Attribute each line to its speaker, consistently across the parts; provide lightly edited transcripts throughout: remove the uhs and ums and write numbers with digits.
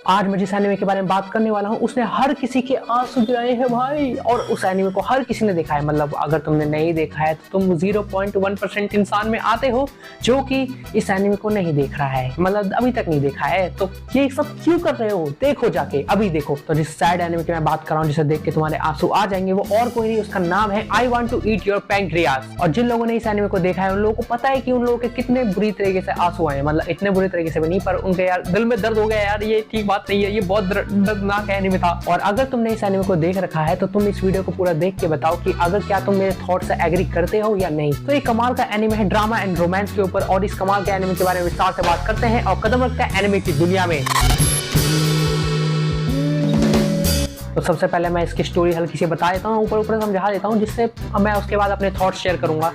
Speaker 1: आज मैं जिस एनिमे के बारे में बात करने वाला हूँ उसने हर किसी के आंसू गिराए हैं भाई, और उस एनिमे को हर किसी ने देखा है। मतलब अगर तुमने नहीं देखा है तो तुम 0.1% इंसान में आते हो जो कि इस एनिमे को नहीं देख रहा है, मतलब अभी तक नहीं देखा है। तो ये सब क्यों कर रहे हो? देखो जाके, अभी देखो। तो जिस सैड एनिमे की मैं बात कर रहा हूँ जिसे देख के तुम्हारे आंसू आ जाएंगे, वो और कोई नहीं, उसका नाम है I want to eat your pancreas. और जिन लोगों ने इस एनिमे को देखा है उन लोगों को पता है कि उन लोगों के कितने बुरी तरीके से आंसू आए, मतलब इतने बुरी तरीके से भी नहीं, पर उनके यार दिल में दर्द हो गया यार, ये ठीक बात नहीं है, ये बहुत दर्दनाक एनिमे था। और अगर तुमने इस एनिमे को देख रखा है तो तुम इस वीडियो को पूरा देख के बताओ कि अगर क्या तुम मेरे थॉट से एग्री करते हो या नहीं। तो ये कमाल का एनिमे है ड्रामा एंड रोमांस के ऊपर, और इस कमाल के एनिमे के बारे में विस्तार से बात करते हैं और कदम रखते हैं एनिमे की दुनिया में। तो सबसे पहले मैं इसकी स्टोरी हल्की सी बता देता हूँ, ऊपर ऊपर समझा देता हूँ, जिससे मैं उसके बाद अपने थॉट्स शेयर करूंगा।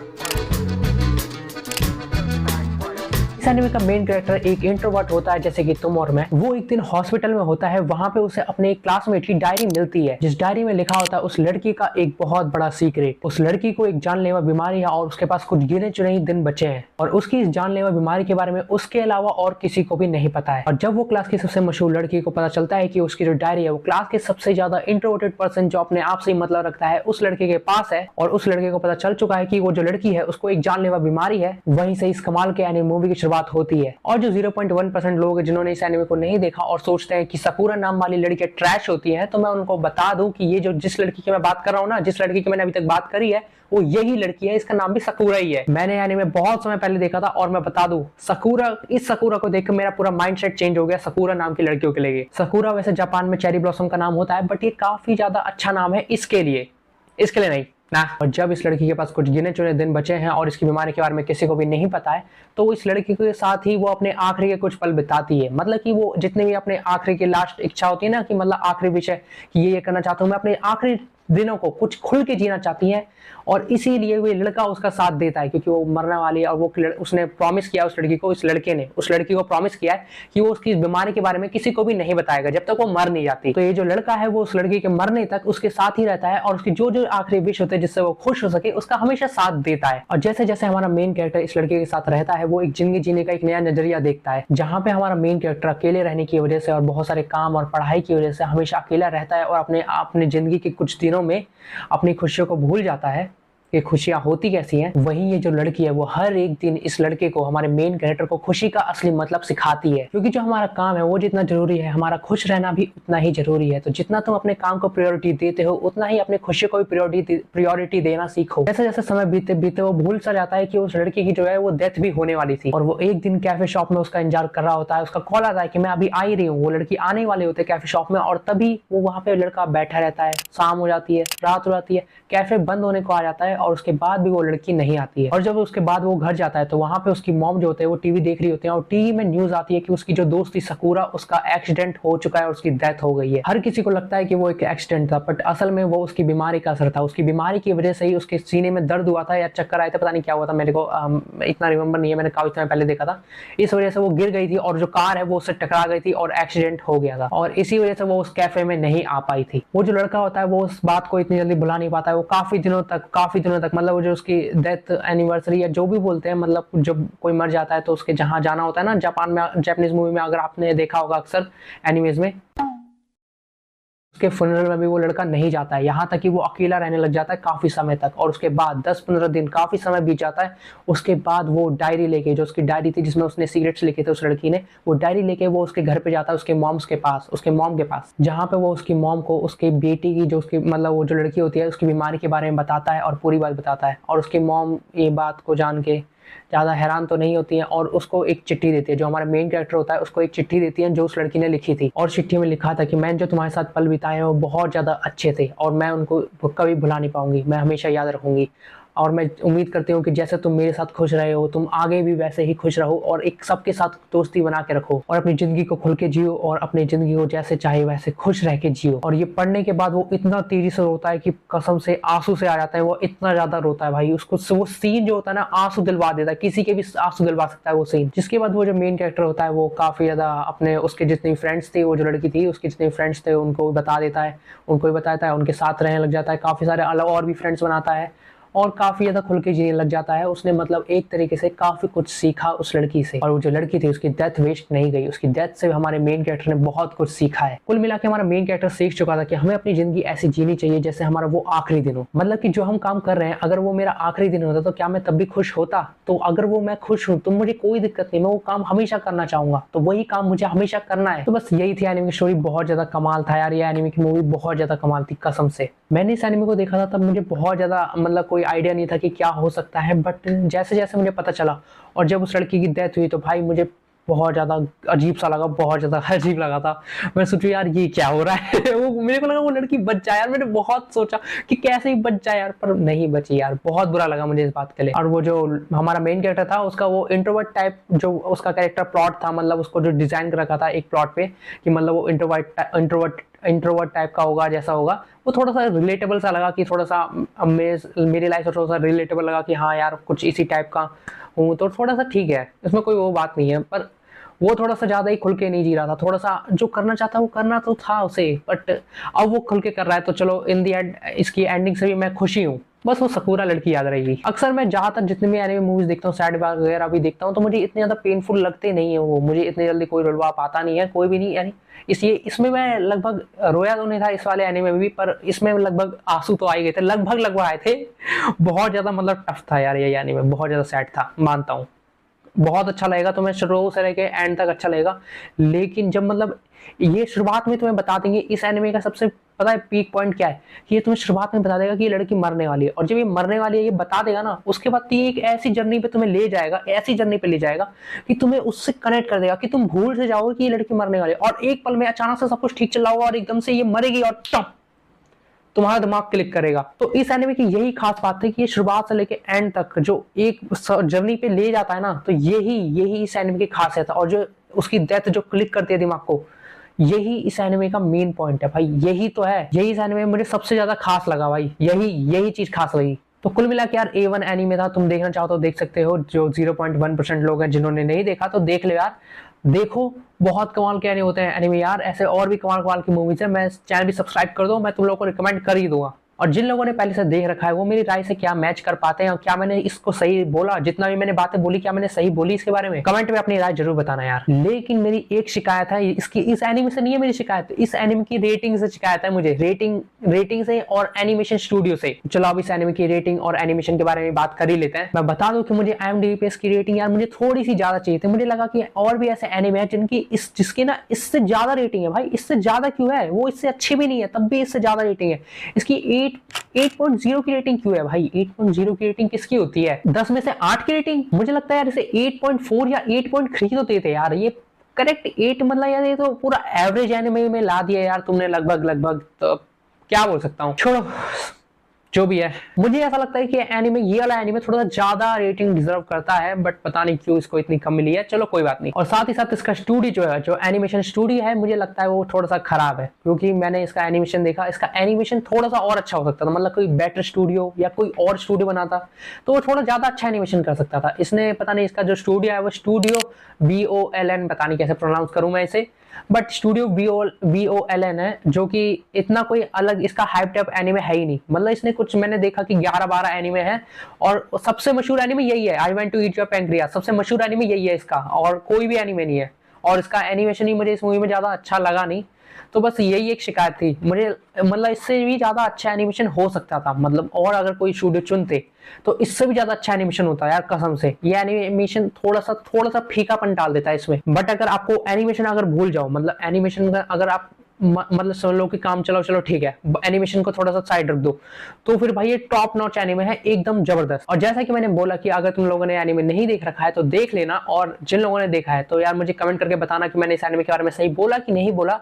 Speaker 1: इस एनिमे का मेन कैरेक्टर एक इंट्रोवर्ट होता है जैसे कि तुम और मैं। वो एक दिन हॉस्पिटल में होता है, वहां पे उसे अपने एक क्लासमेट की डायरी मिलती है, जिस डायरी में लिखा होता है उस लड़की का एक बहुत बड़ा सीक्रेट। उस लड़की को एक जानलेवा बीमारी है और उसके पास कुछ गिने चुने ही दिन बचे हैं, और उसकी इस जानलेवा बीमारी के बारे में उसके अलावा और किसी को भी नहीं पता है। और जब वो क्लास की सबसे मशहूर लड़की को पता चलता है कि उसकी जो डायरी है वो क्लास के सबसे ज्यादा इंट्रोवर्टेड पर्सन जो अपने आप से मतलब रखता है उस लड़के के पास है, और उस लड़के को पता चल चुका है कि वो जो लड़की है उसको एक जानलेवा बीमारी है, वहीं से इस कमाल के एनिमे मूवी की शुरुआत होती है। और जो 0.1% लोग हैं जिन्होंने इस एनिमे को नहीं देखा और सोचते हैं कि साकुरा नाम वाली लड़कियां ट्रैश होती हैं, तो मैं उनको बता दूं कि ये जो जिस लड़की की मैं बात कर रहा हूं ना, जिस लड़की की मैंने अभी तक बात करी है, वो यही लड़की है, इसका नाम भी साकुरा ही है। मैंने एनिमे बहुत समय पहले देखा था, और मैं बता दूं इस साकुरा को देखकर मेरा पूरा माइंडसेट चेंज हो गया साकुरा नाम की लड़कियों के लिए। साकुरा वैसे जापान में चेरी ब्लॉसम का नाम होता है, बट ये काफी ज्यादा अच्छा नाम है इसके लिए नहीं ना। और जब इस लड़की के पास कुछ गिने चुने दिन बचे हैं और इसकी बीमारी के बारे में किसी को भी नहीं पता है, तो इस लड़की के साथ ही वो अपने आखिरी के कुछ पल बिताती है। मतलब कि वो जितने भी अपने आखिरी की लास्ट इच्छा होती है ना, कि मतलब आखिरी विषय कि ये करना चाहता हूँ मैं, अपने आखिरी दिनों को कुछ खुल के जीना चाहती है, और इसीलिए वो लड़का उसका साथ देता है, क्योंकि वो मरने वाली है। और वो उसने प्रॉमिस किया उस लड़की को, इस लड़के ने उस लड़की को प्रॉमिस किया है कि वो उसकी बीमारी के बारे में किसी को भी नहीं बताएगा जब तक वो मर नहीं जाती। तो ये जो लड़का है वो उस लड़की के मरने तक उसके साथ ही रहता है, और उसकी जो जो आखिरी विश होते हैं जिससे वो खुश हो सके उसका हमेशा साथ देता है। और जैसे जैसे हमारा मेन कैरेक्टर इस लड़के के साथ रहता है, वो एक जिंदगी जीने का एक नया नजरिया देखता है, जहाँ पे हमारा मेन कैरेक्टर अकेले रहने की वजह से और बहुत सारे काम और पढ़ाई की वजह से हमेशा अकेला रहता है, और अपने जिंदगी के कुछ दिनों में अपनी खुशियों को भूल जाता है कि खुशियां होती कैसी हैं। वहीं ये जो लड़की है वो हर एक दिन इस लड़के को, हमारे मेन कैरेक्टर को, खुशी का असली मतलब सिखाती है। क्योंकि जो हमारा काम है वो जितना जरूरी है, हमारा खुश रहना भी उतना ही जरूरी है। तो जितना तुम अपने काम को प्रायोरिटी देते हो उतना ही अपने खुशी को भी प्रायोरिटी देना सीखो। जैसे जैसे समय बीते बीते वो भूल सा जाता है कि उस लड़की की जो है वो डेथ भी होने वाली थी, और वो एक दिन कैफे शॉप में उसका इंतजार कर रहा होता है। उसका कॉल आता है कि मैं अभी आ ही रही हूँ। वो लड़की आने वाले होते कैफे शॉप में, और तभी वो वहां पे लड़का बैठा रहता है। शाम हो जाती है, रात हो जाती है, कैफे बंद होने को आ जाता है, और उसके बाद भी वो लड़की नहीं आती है। और जब उसके बाद वो घर जाता है तो वहां पे उसकी मॉम जो होते हैं वो टीवी देख रही होते हैं, और टीवी में न्यूज आती है कि उसकी जो दोस्त थी साकुरा, उसका एक्सीडेंट हो चुका है और उसकी डेथ हो गई है। हर किसी को लगता है कि वो एक एक्सीडेंट था, बट असल में वो उसकी बीमारी का असर था। उसकी बीमारी की वजह से ही उसके सीने में दर्द हुआ था या चक्कर आए थे, पता नहीं क्या हुआ था, मेरे को इतना रिमेंबर नहीं है, मैंने काफी समय पहले देखा था। इस वजह से वो गिर गई थी और जो कार है वो उससे टकरा गई थी और एक्सीडेंट हो गया था, और इसी वजह से वो उस कैफे में नहीं आ पाई थी। वो जो लड़का होता है वो उस बात को इतनी जल्दी भुला नहीं पाता है। वो काफी दिनों तक मतलब वो जो उसकी डेथ एनिवर्सरी या जो भी बोलते हैं, मतलब जब कोई मर जाता है तो उसके जहां जाना होता है ना, जापान में जापानीज मूवी में अगर आपने देखा होगा अक्सर एनिमेज में, उसके फुनरल में भी वो लड़का नहीं जाता है। यहाँ तक कि वो अकेला रहने लग जाता है काफी समय तक, और उसके बाद 10-15 दिन काफी समय बीत जाता है। उसके बाद वो डायरी लेके, जो उसकी डायरी थी जिसमें उसने सीक्रेट्स लिखे थे उस लड़की ने, वो डायरी लेके वो उसके घर पे जाता है, उसके मॉम के पास, जहाँ पे वो उसकी मॉम को उसकी बेटी की, जो उसकी मतलब वो जो लड़की होती है, उसकी बीमारी के बारे में बताता है और पूरी बात बताता है। और उसकी मॉम ये बात को जान के ज्यादा हैरान तो नहीं होती है, और उसको एक चिट्ठी देती है। जो हमारा मेन कैरेक्टर होता है उसको एक चिट्ठी देती है जो उस लड़की ने लिखी थी, और चिट्ठी में लिखा था कि मैं जो तुम्हारे साथ पल बिताए हैं वो बहुत ज्यादा अच्छे थे, और मैं उनको कभी भुला नहीं पाऊंगी, मैं हमेशा याद रखूंगी। और मैं उम्मीद करती हूँ कि जैसे तुम मेरे साथ खुश रहे हो तुम आगे भी वैसे ही खुश रहो, और एक सबके साथ दोस्ती बना के रखो, और अपनी जिंदगी को खुल के जियो, और अपनी जिंदगी को जैसे चाहे वैसे खुश रह के जियो। और ये पढ़ने के बाद वो इतना तेजी से रोता है कि कसम से आंसू से आ जाता है। वो इतना ज्यादा रोता है भाई, उसको वो सीन जो होता है ना आंसू दिलवा देता है, किसी के भी आंसू दिलवा सकता है वो सीन। जिसके बाद वो जो मेन कैरेक्टर होता है वो काफी ज्यादा अपने उसके जितनी फ्रेंड्स थे, वो जो लड़की थी उसके जितने फ्रेंड्स थे उनको बता देता है, उनको भी बताता है, उनके साथ रहने लग जाता है, काफी सारे अलग और भी फ्रेंड्स बनाता है। और काफी ज्यादा खुल के जीने लग जाता है। उसने मतलब एक तरीके से काफी कुछ सीखा उस लड़की से, और वो जो लड़की थी उसकी डेथ वेस्ट नहीं गई, उसकी डेथ से हमारे मेन कैरेक्टर ने बहुत कुछ सीखा है। कुल मिला के हमारा मेन कैरेक्टर सीख चुका था कि हमें अपनी जिंदगी ऐसी जीनी चाहिए जैसे हमारा वो आखिरी दिन हो। मतलब कि जो हम काम कर रहे हैं अगर वो मेरा आखिरी दिन होता तो क्या मैं तब भी खुश होता? तो अगर वो मैं खुश हूं तो मुझे कोई दिक्कत नहीं, मैं वो काम हमेशा करना चाहूंगा, तो वही काम मुझे हमेशा करना है। तो बस यही थी एनिमे की स्टोरी। बहुत ज्यादा कमाल था यार, ये एनिमे की मूवी बहुत ज्यादा कमाल थी कसम से। मैंने इस एनिमे को देखा था तब मुझे बहुत ज्यादा मतलब कोई आइडिया नहीं था कि क्या हो सकता है, बट जैसे जैसे मुझे पता चला और जब उस लड़की की डेथ हुई तो भाई मुझे बहुत ज्यादा अजीब सा लगा, बहुत ज्यादा अजीब लगा था। मैं सोचू यार ये क्या हो रहा है वो मेरे को लगा वो लड़की बच जाए यार, मैंने बहुत सोचा कि कैसे ही बच जाए यार, पर नहीं बची यार। बहुत बुरा लगा मुझे इस बात के लिए। और वो जो हमारा मेन कैरेक्टर था उसका वो इंट्रोवर्ट टाइप जो उसका कैरेक्टर प्लॉट था, मतलब उसको जो डिजाइन कर रखा था एक प्लॉट पे कि मतलब वो इंट्रोवर्ट टाइप का होगा जैसा होगा, वो थोड़ा सा रिलेटेबल सा लगा कि थोड़ा सा मेरी लाइफ से थोड़ा सा रिलेटेबल लगा कि हाँ यार कुछ इसी टाइप का हूँ, तो थोड़ा सा ठीक है, इसमें कोई वो बात नहीं है। पर वो थोड़ा सा ज्यादा ही खुल के नहीं जी रहा था, थोड़ा सा जो करना चाहता वो करना तो था उसे, बट अब वो खुल के कर रहा है तो चलो इन दी एंड इसकी एंडिंग से भी मैं खुशी हूँ। बस वो सकूरा लड़की याद रहेगी। अक्सर मैं जहां तक जितने भी एनिमे मूवीज देखता हूँ, सैड वगैरह भी देखता हूँ, तो मुझे इतने ज्यादा पेनफुल लगते नहीं है वो, मुझे इतनी जल्दी कोई रुलवा पाता नहीं है, कोई भी नहीं यानी। इसलिए इसमें मैं लगभग रोया तो नहीं था इस वाले एनिमे में भी, पर इसमें लगभग आंसू तो आ गए थे, लगभग आए थे। बहुत ज्यादा मतलब टफ था यार ये एनिमे, बहुत ज्यादा सैड था मानता हूँ। बहुत अच्छा लगेगा तुम्हें शुरू से लेके एंड तक अच्छा लगेगा, लेकिन जब मतलब ये शुरुआत में तुम्हें बता देंगे इस एनिमे का सबसे पता है पीक पॉइंट क्या है कि ये तुम्हें शुरुआत में बता देगा कि ये लड़की मरने वाली है, और जब ये मरने वाली है ये बता देगा ना, उसके बाद ये एक ऐसी जर्नी पे तुम्हें ले जाएगा, ऐसी जर्नी पे ले जाएगा कि तुम्हें उससे कनेक्ट कर देगा कि तुम भूल से जाओगे कि ये लड़की मरने वाली है, और एक पल में अचानक से सब कुछ ठीक चल रहा होगा और एकदम से ये मरेगी और टप तुम्हारा दिमाग क्लिक करेगा। तो इस एनिमे की यही खास बात है कि ये शुरुआत से लेके एंड तक जो एक जर्नी पे ले जाता है ना, तो यही इस एनिमे की खासियत है। और जो उसकी डेथ जो क्लिक करती है दिमाग को, यही इस एनिमे का मेन पॉइंट है भाई, यही तो है, यही इस एनिमे में मुझे सबसे ज्यादा खास लगा भाई, यही चीज खास लगी। तो कुल मिला के यार A1 एनीमे था, तुम देखना चाहो तो देख सकते हो। जो 0.1% लोग हैं जिन्होंने नहीं देखा तो देख लो यार, देखो बहुत कमाल के होते हैं एनीमे यार, ऐसे और भी कमाल कमाल की मूवीज है। मैं चैनल भी सब्सक्राइब कर दो, मैं तुम लोगों को रिकमेंड कर ही दूंगा। और जिन लोगों ने पहले से देख रखा है वो मेरी राय से क्या मैच कर पाते हैं, और क्या मैंने इसको सही बोला, जितना भी मैंने बातें बोली क्या मैंने सही बोली इसके बारे में, कमेंट में अपनी राय जरूर बताना यार। लेकिन मेरी एक शिकायत है, इसकी इस एनिमे से नहीं है मेरी शिकायत, इस एनिमे की रेटिंग से शिकायत है मुझे, रेटिंग से और एनिमेशन स्टूडियो से। चलो अब इस एनिमे की रेटिंग और एनिमेशन के बारे में बात कर ही लेते हैं। मैं बता दूं कि मुझे IMDb पे इसकी रेटिंग यार मुझे थोड़ी सी ज्यादा चाहिए थी। मुझे लगा कि और भी ऐसे एनिमे हैं जिनकी जिसकी ना इससे ज्यादा रेटिंग है। भाई इससे ज्यादा क्यों है, वो इससे अच्छी भी नहीं है तब भी इससे ज्यादा रेटिंग है। इसकी 8.0 की रेटिंग क्यों है भाई? 8.0 की रेटिंग किसकी होती है? 10 में से 8 की रेटिंग? मुझे लगता है यार इसे 8.4 या 8.3 तो देते यार, ये करेक्ट 8 मतलब यार ये तो पूरा एवरेज एनिमे में ला दिया यार तुमने लगभग। तो क्या बोल सकता हूँ, छोड़ो जो भी है। मुझे ऐसा लगता है कि एनीमे, ये वाला एनीमे थोड़ा सा ज्यादा रेटिंग डिजर्व करता है, बट पता नहीं क्यों इसको इतनी कम मिली है। चलो कोई बात नहीं। और साथ ही साथ इसका स्टूडियो जो है, जो एनिमेशन स्टूडियो है, मुझे लगता है वो थोड़ा सा खराब है, क्योंकि मैंने इसका एनिमेशन देखा, इसका एनिमेशन थोड़ा सा और अच्छा हो सकता था। मतलब कोई बेटर स्टूडियो या कोई और स्टूडियो बनाता तो वो थोड़ा ज्यादा अच्छा एनिमेशन कर सकता था। इसने पता नहीं, इसका जो स्टूडियो है वो स्टूडियो VOLN, पता नहीं कैसे प्रोनाउंस करूं मैं इसे, बट स्टूडियो VOLN है, जो कि इतना कोई अलग इसका हाइप टाइप एनीमे है ही नहीं। मतलब इसने कुछ, मैंने देखा कि 11-12 एनीमे है और सबसे मशहूर एनीमे यही है, I want to eat your pancreas, सबसे मशहूर एनीमे यही है इसका, और कोई भी एनीमे नहीं है। और इसका एनिमेशन ही मुझे इस मूवी में ज्यादा अच्छा लगा नहीं, तो बस यही एक शिकायत थी मुझे। मतलब इससे भी ज्यादा अच्छा एनिमेशन हो सकता था, मतलब और अगर कोई स्टूडियो चुनते तो इससे भी ज्यादा अच्छा एनिमेशन होता है यार कसम से। ये एनिमेशन थोड़ा सा फीकापन डाल देता है इसमें। बट अगर आपको एनिमेशन अगर भूल जाओ, मतलब एनिमेशन अगर आप मतलब समझ लो कि काम चलो ठीक है, एनिमेशन को थोड़ा सा साइड रख दो, तो फिर भाई ये टॉप नॉच एनिमे है, एकदम जबरदस्त। और जैसा कि मैंने बोला कि अगर तुम लोगों ने एनिमे नहीं देख रखा है तो देख लेना, और जिन लोगों ने देखा है तो यार मुझे कमेंट करके बताना कि मैंने इस एनिमे के बारे में सही बोला कि नहीं बोला।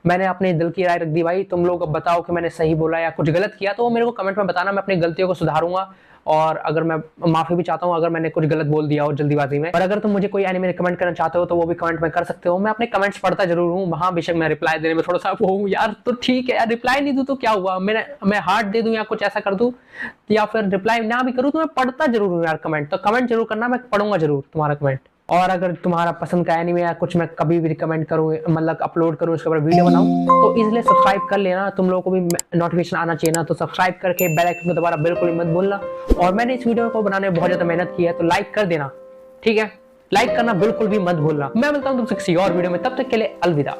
Speaker 1: मैंने अपने दिल की राय रख दी भाई, तुम लोग अब बताओ कि मैंने सही बोला या कुछ गलत किया, तो वो मेरे को कमेंट में बताना, मैं अपनी गलतियों को सुधारूंगा। और अगर मैं माफी भी चाहता हूँ अगर मैंने कुछ गलत बोल दिया हो जल्दीबाजी में। और अगर तुम मुझे कोई एनिमे रिकमेंड करना चाहते हो तो वो भी कमेंट में कर सकते हो, मैं अपने कमेंट्स पढ़ता जरूर हूँ, वहां बेशक मैं रिप्लाई देने में थोड़ा सा वो हूँ यार, तो ठीक है यार, रिप्लाई नहीं दूं तो क्या हुआ, मैं हार्ट दे दूं या कुछ ऐसा कर दूं, या फिर रिप्लाई ना भी करूं तो मैं पढ़ता जरूर हूँ यार कमेंट, तो कमेंट जरूर करना, मैं पढ़ूंगा जरूर तुम्हारा कमेंट। और अगर तुम्हारा पसंद का एनिमे या कुछ मैं कभी भी रिकमेंड करूँ, मतलब अपलोड करूँ, इसके ऊपर वीडियो बनाऊँ, तो इसलिए सब्सक्राइब कर लेना। तुम लोगों को भी नोटिफिकेशन आना चाहिए ना, तो सब्सक्राइब करके बेल आइकन को दबाना बिल्कुल मत भूलना। और मैंने इस वीडियो को बनाने में बहुत ज्यादा मेहनत की है, तो लाइक कर देना, ठीक है? लाइक करना बिल्कुल भी मत भूलना। मैं मिलता हूँ तुमसे किसी और वीडियो में, तब तक के लिए अलविदा।